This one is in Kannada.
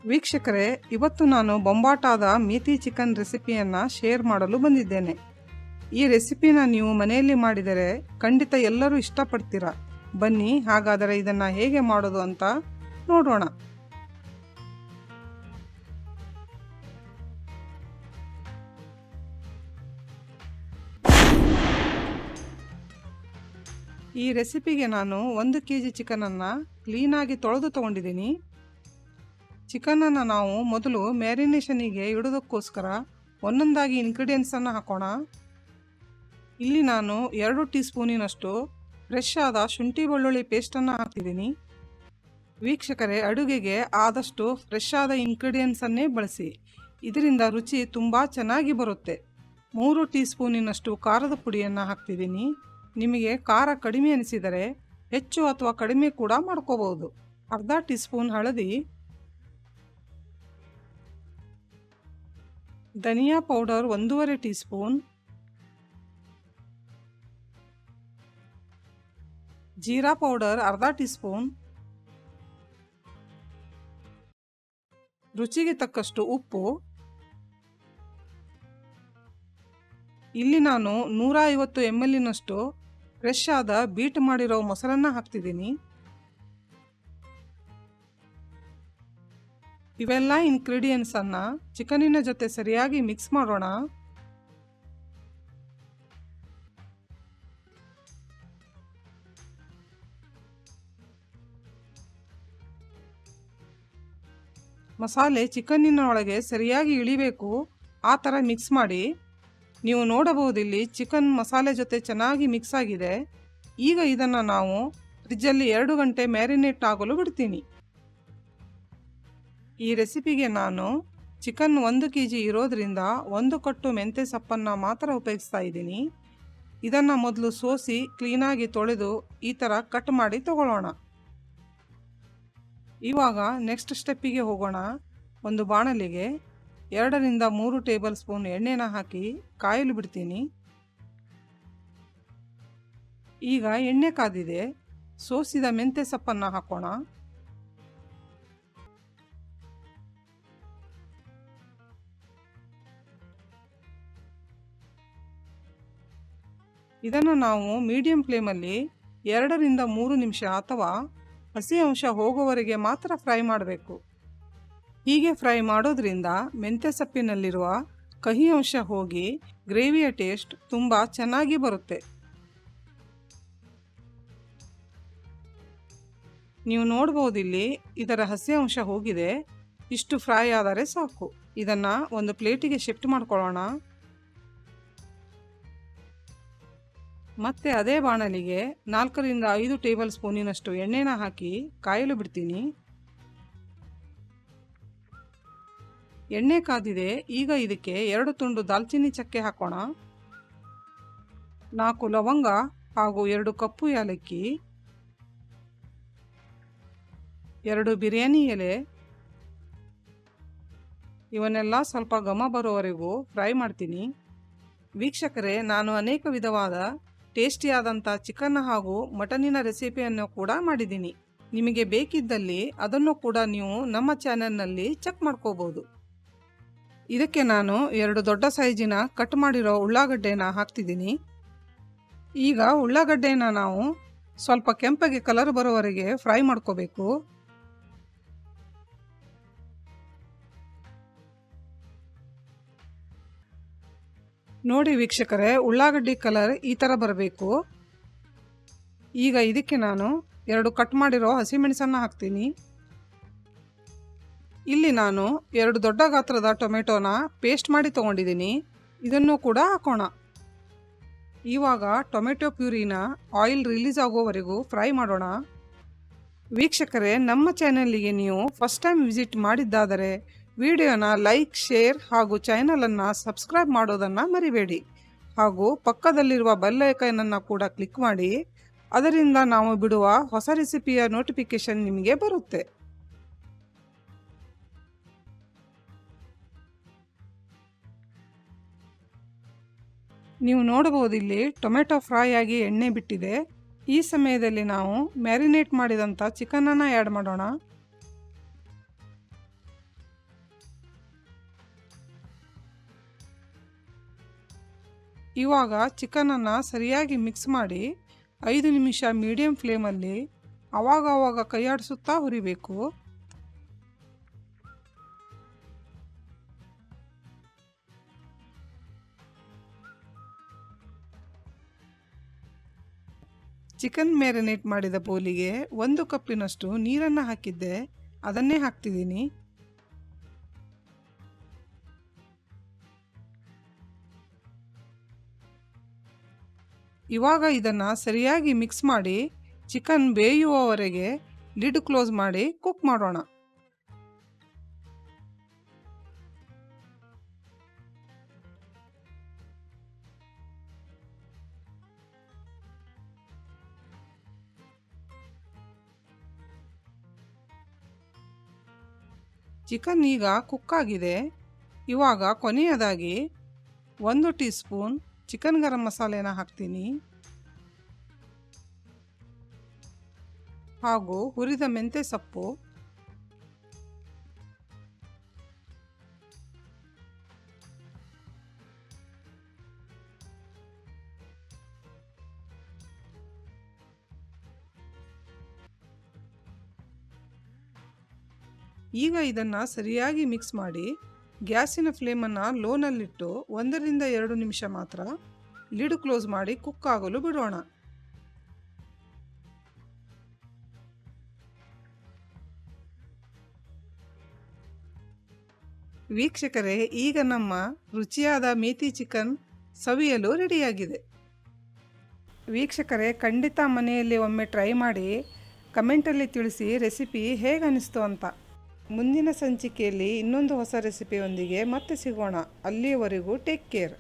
ವೀಕ್ಷಕರೇ, ಇವತ್ತು ನಾನು ಬೊಂಬಾಟಾದ ಮೇಥಿ ಚಿಕನ್ ರೆಸಿಪಿಯನ್ನು ಶೇರ್ ಮಾಡಲು ಬಂದಿದ್ದೇನೆ. ಈ ರೆಸಿಪಿನ ನೀವು ಮನೆಯಲ್ಲಿ ಮಾಡಿದರೆ ಖಂಡಿತ ಎಲ್ಲರೂ ಇಷ್ಟಪಡ್ತೀರಾ. ಬನ್ನಿ, ಹಾಗಾದರೆ ಇದನ್ನು ಹೇಗೆ ಮಾಡೋದು ಅಂತ ನೋಡೋಣ. ಈ ರೆಸಿಪಿಗೆ ನಾನು 1 kg ಚಿಕನನ್ನು ಕ್ಲೀನಾಗಿ ತೊಳೆದು ತಗೊಂಡಿದ್ದೀನಿ. ಚಿಕನನ್ನು ನಾವು ಮೊದಲು ಮ್ಯಾರಿನೇಷನಿಗೆ ಇಡೋದಕ್ಕೋಸ್ಕರ ಒಂದೊಂದಾಗಿ ಇಂಗ್ರೀಡಿಯೆಂಟ್ಸನ್ನು ಹಾಕೋಣ. ಇಲ್ಲಿ ನಾನು 2 ಟೀ ಸ್ಪೂನಿನಷ್ಟು ಫ್ರೆಶ್ ಆದ ಶುಂಠಿ ಬೆಳ್ಳುಳ್ಳಿ ಪೇಸ್ಟನ್ನು ಹಾಕ್ತಿದ್ದೀನಿ. ವೀಕ್ಷಕರೇ, ಅಡುಗೆಗೆ ಆದಷ್ಟು ಫ್ರೆಶ್ ಆದ ಇಂಗ್ರೀಡಿಯೆಂಟ್ಸನ್ನೇ ಬಳಸಿ, ಇದರಿಂದ ರುಚಿ ತುಂಬ ಚೆನ್ನಾಗಿ ಬರುತ್ತೆ. 3 ಟೀ ಸ್ಪೂನಿನಷ್ಟು ಖಾರದ ಪುಡಿಯನ್ನು ಹಾಕ್ತಿದ್ದೀನಿ. ನಿಮಗೆ ಖಾರ ಕಡಿಮೆ ಅನಿಸಿದರೆ ಹೆಚ್ಚು ಅಥವಾ ಕಡಿಮೆ ಕೂಡ ಮಾಡ್ಕೋಬಹುದು. ಅರ್ಧ ಟೀ ಸ್ಪೂನ್ ಹಳದಿ, ಧನಿಯಾ ಪೌಡರ್ 1.5 ಟೀ ಸ್ಪೂನ್, ಜೀರಾ ಪೌಡರ್ ಅರ್ಧ ಟೀ ಸ್ಪೂನ್, ರುಚಿಗೆ ತಕ್ಕಷ್ಟು ಉಪ್ಪು. ಇಲ್ಲಿ ನಾನು 150 ml ಫ್ರೆಶ್ ಆದ ಬೀಟ್ ಮಾಡಿರೋ ಮೊಸರನ್ನ ಹಾಕ್ತಿದ್ದೀನಿ. ಇವೆಲ್ಲ ಇಂಗ್ರೀಡಿಯೆಂಟ್ಸನ್ನು ಚಿಕನಿನ ಜೊತೆ ಸರಿಯಾಗಿ ಮಿಕ್ಸ್ ಮಾಡೋಣ. ಮಸಾಲೆ ಚಿಕನ್ನಿನ ಒಳಗೆ ಸರಿಯಾಗಿ ಇಳಿಬೇಕು, ಆ ಥರ ಮಿಕ್ಸ್ ಮಾಡಿ. ನೀವು ನೋಡಬಹುದು, ಇಲ್ಲಿ ಚಿಕನ್ ಮಸಾಲೆ ಜೊತೆ ಚೆನ್ನಾಗಿ ಮಿಕ್ಸ್ ಆಗಿದೆ. ಈಗ ಇದನ್ನು ನಾವು ಫ್ರಿಜ್ಜಲ್ಲಿ 2 ಗಂಟೆ ಮ್ಯಾರಿನೇಟ್ ಆಗಲು ಬಿಡ್ತೀನಿ. ಈ ರೆಸಿಪಿಗೆ ನಾನು ಚಿಕನ್ 1 kg ಇರೋದ್ರಿಂದ 1 ಕಟ್ಟು ಮೆಂತ್ಯ ಸೊಪ್ಪನ್ನು ಮಾತ್ರ ಉಪಯೋಗಿಸ್ತಾ ಇದ್ದೀನಿ. ಇದನ್ನು ಮೊದಲು ಸೋಸಿ ಕ್ಲೀನಾಗಿ ತೊಳೆದು ಈ ಥರ ಕಟ್ ಮಾಡಿ ತಗೊಳ್ಳೋಣ. ಇವಾಗ ನೆಕ್ಸ್ಟ್ ಸ್ಟೆಪ್ಪಿಗೆ ಹೋಗೋಣ. ಒಂದು ಬಾಣಲಿಗೆ 2 ರಿಂದ 3 ಟೇಬಲ್ ಸ್ಪೂನ್ ಎಣ್ಣೆನ ಹಾಕಿ ಕಾಯಲು ಬಿಡ್ತೀನಿ. ಈಗ ಎಣ್ಣೆ ಕಾದಿದೆ, ಸೋಸಿದ ಮೆಂತ್ಯ ಸೊಪ್ಪನ್ನು ಹಾಕೋಣ. ಇದನ್ನು ನಾವು ಮೀಡಿಯಂ ಫ್ಲೇಮಲ್ಲಿ 2 ರಿಂದ 3 ನಿಮಿಷ ಅಥವಾ ಹಸಿ ಅಂಶ ಹೋಗುವವರೆಗೆ ಮಾತ್ರ ಫ್ರೈ ಮಾಡಬೇಕು. ಹೀಗೆ ಫ್ರೈ ಮಾಡೋದ್ರಿಂದ ಮೆಂತ್ಯ ಸೊಪ್ಪಿನಲ್ಲಿರುವ ಕಹಿ ಅಂಶ ಹೋಗಿ ಗ್ರೇವಿಯ ಟೇಸ್ಟ್ ತುಂಬ ಚೆನ್ನಾಗಿ ಬರುತ್ತೆ. ನೀವು ನೋಡ್ಬೋದು, ಇಲ್ಲಿ ಇದರ ಹಸಿ ಅಂಶ ಹೋಗಿದೆ. ಇಷ್ಟು ಫ್ರೈ ಆದರೆ ಸಾಕು. ಇದನ್ನು ಒಂದು ಪ್ಲೇಟಿಗೆ ಶಿಫ್ಟ್ ಮಾಡ್ಕೊಳ್ಳೋಣ. ಮತ್ತೆ ಅದೇ ಬಾಣಲಿಗೆ 4 ರಿಂದ 5 ಟೇಬಲ್ ಸ್ಪೂನಿನಷ್ಟು ಎಣ್ಣೆನ ಹಾಕಿ ಕಾಯಲು ಬಿಡ್ತೀನಿ. ಎಣ್ಣೆ ಕಾದಿದೆ. ಈಗ ಇದಕ್ಕೆ 2 ತುಂಡು ದಾಲ್ಚಿನ್ನಿ ಚಕ್ಕೆ ಹಾಕೋಣ, 4 ಲವಂಗ ಹಾಗೂ 2 ಕಪ್ಪು ಏಲಕ್ಕಿ, 2 ಬಿರಿಯಾನಿ ಎಲೆ. ಇವನ್ನೆಲ್ಲ ಸ್ವಲ್ಪ ಘಮ ಬರೋವರೆಗೂ ಫ್ರೈ ಮಾಡ್ತೀನಿ. ವೀಕ್ಷಕರೇ, ನಾನು ಅನೇಕ ವಿಧವಾದ ಟೇಸ್ಟಿಯಾದಂಥ ಚಿಕನ್ ಹಾಗೂ ಮಟನಿನ ರೆಸಿಪಿಯನ್ನು ಕೂಡ ಮಾಡಿದ್ದೀನಿ. ನಿಮಗೆ ಬೇಕಿದ್ದಲ್ಲಿ ಅದನ್ನು ಕೂಡ ನೀವು ನಮ್ಮ ಚಾನೆಲ್ನಲ್ಲಿ ಚೆಕ್ ಮಾಡ್ಕೋಬೋದು. ಇದಕ್ಕೆ ನಾನು 2 ದೊಡ್ಡ ಸೈಜಿನ ಕಟ್ ಮಾಡಿರೋ ಉಳ್ಳಾಗಡ್ಡೆನ ಹಾಕ್ತಿದ್ದೀನಿ. ಈಗ ಉಳ್ಳಾಗಡ್ಡೆನ ನಾವು ಸ್ವಲ್ಪ ಕೆಂಪಗೆ ಕಲರ್ ಬರೋವರೆಗೆ ಫ್ರೈ ಮಾಡ್ಕೋಬೇಕು. ನೋಡಿ ವೀಕ್ಷಕರೇ, ಉಳ್ಳಾಗಡ್ಡಿ ಕಲರ್ ಈ ಥರ ಬರಬೇಕು. ಈಗ ಇದಕ್ಕೆ ನಾನು 2 ಕಟ್ ಮಾಡಿರೋ ಹಸಿಮೆಣಸನ್ನು ಹಾಕ್ತೀನಿ. ಇಲ್ಲಿ ನಾನು 2 ದೊಡ್ಡ ಗಾತ್ರದ ಟೊಮೆಟೊನ ಪೇಸ್ಟ್ ಮಾಡಿ ತೊಗೊಂಡಿದ್ದೀನಿ. ಇದನ್ನು ಕೂಡ ಹಾಕೋಣ. ಇವಾಗ ಟೊಮೆಟೊ ಪ್ಯೂರಿನ ಆಯಿಲ್ ರಿಲೀಸ್ ಆಗೋವರೆಗೂ ಫ್ರೈ ಮಾಡೋಣ. ವೀಕ್ಷಕರೇ, ನಮ್ಮ ಚಾನೆಲ್ಗೆ ನೀವು ಫಸ್ಟ್ ಟೈಮ್ ವಿಸಿಟ್ ಮಾಡಿದ್ದಾದರೆ ವಿಡಿಯೋನ ಲೈಕ್, ಶೇರ್ ಹಾಗೂ ಚಾನಲನ್ನು ಸಬ್ಸ್ಕ್ರೈಬ್ ಮಾಡೋದನ್ನು ಮರಿಬೇಡಿ. ಹಾಗೂ ಪಕ್ಕದಲ್ಲಿರುವ ಬೆಲ್ ಐಕಾನನ್ನು ಕೂಡ ಕ್ಲಿಕ್ ಮಾಡಿ, ಅದರಿಂದ ನಾವು ಬಿಡುವ ಹೊಸ ರೆಸಿಪಿಯ ನೋಟಿಫಿಕೇಷನ್ ನಿಮಗೆ ಬರುತ್ತೆ. ನೀವು ನೋಡಬಹುದು, ಇಲ್ಲಿ ಟೊಮೆಟೊ ಫ್ರೈ ಆಗಿ ಎಣ್ಣೆ ಬಿಟ್ಟಿದೆ. ಈ ಸಮಯದಲ್ಲಿ ನಾವು ಮ್ಯಾರಿನೇಟ್ ಮಾಡಿದಂಥ ಚಿಕನನ್ನು ಆ್ಯಡ್ ಮಾಡೋಣ. ಇವಾಗ ಚಿಕನನ್ನು ಸರಿಯಾಗಿ ಮಿಕ್ಸ್ ಮಾಡಿ 5 ನಿಮಿಷ ಮೀಡಿಯಂ ಫ್ಲೇಮಲ್ಲಿ ಆವಾಗ ಕೈಯಾಡಿಸುತ್ತಾ ಹುರಿಬೇಕು. ಚಿಕನ್ ಮ್ಯಾರಿನೇಟ್ ಮಾಡಿದ ಬೌಲಿಗೆ 1 ಕಪ್ಪಿನಷ್ಟು ನೀರನ್ನು ಹಾಕಿದ್ದೆ, ಅದನ್ನೇ ಹಾಕ್ತಿದ್ದೀನಿ. ಇವಾಗ ಇದನ್ನು ಸರಿಯಾಗಿ ಮಿಕ್ಸ್ ಮಾಡಿ ಚಿಕನ್ ಬೇಯುವವರೆಗೆ ಲಿಡ್ ಕ್ಲೋಸ್ ಮಾಡಿ ಕುಕ್ ಮಾಡೋಣ. ಚಿಕನ್ ಈಗ ಕುಕ್ ಆಗಿದೆ. ಇವಾಗ ಕೊನೆಯದಾಗಿ 1 ಟೀ ಸ್ಪೂನ್ ಚಿಕನ್ ಗರಂ ಮಸಾಲೆನ ಹಾಕ್ತೀನಿ ಹಾಗೂ ಹುರಿದ ಮೆಂತ್ಯ ಸೊಪ್ಪು, ಈಗ ಇದನ್ನು ಸರಿಯಾಗಿ ಮಿಕ್ಸ್ ಮಾಡಿ ಗ್ಯಾಸಿನ ಫ್ಲೇಮನ್ನು ಲೋನಲ್ಲಿಟ್ಟು 1 ರಿಂದ 2 ನಿಮಿಷ ಮಾತ್ರ ಲಿಡ್ ಕ್ಲೋಸ್ ಮಾಡಿ ಕುಕ್ ಆಗಲು ಬಿಡೋಣ. ವೀಕ್ಷಕರೇ, ಈಗ ನಮ್ಮ ರುಚಿಯಾದ ಮೇಥಿ ಚಿಕನ್ ಸವಿಯಲು ರೆಡಿಯಾಗಿದೆ. ವೀಕ್ಷಕರೇ, ಖಂಡಿತ ಮನೆಯಲ್ಲಿ ಒಮ್ಮೆ ಟ್ರೈ ಮಾಡಿ ಕಮೆಂಟಲ್ಲಿ ತಿಳಿಸಿ ರೆಸಿಪಿ ಹೇಗೆ ಅನಿಸ್ತು ಅಂತ. ಮುಂದಿನ ಸಂಚಿಕೆಯಲ್ಲಿ ಇನ್ನೊಂದು ಹೊಸ ರೆಸಿಪಿಯೊಂದಿಗೆ ಮತ್ತೆ ಸಿಗೋಣ. ಅಲ್ಲಿಯವರೆಗೂ ಟೇಕ್ ಕೇರ್.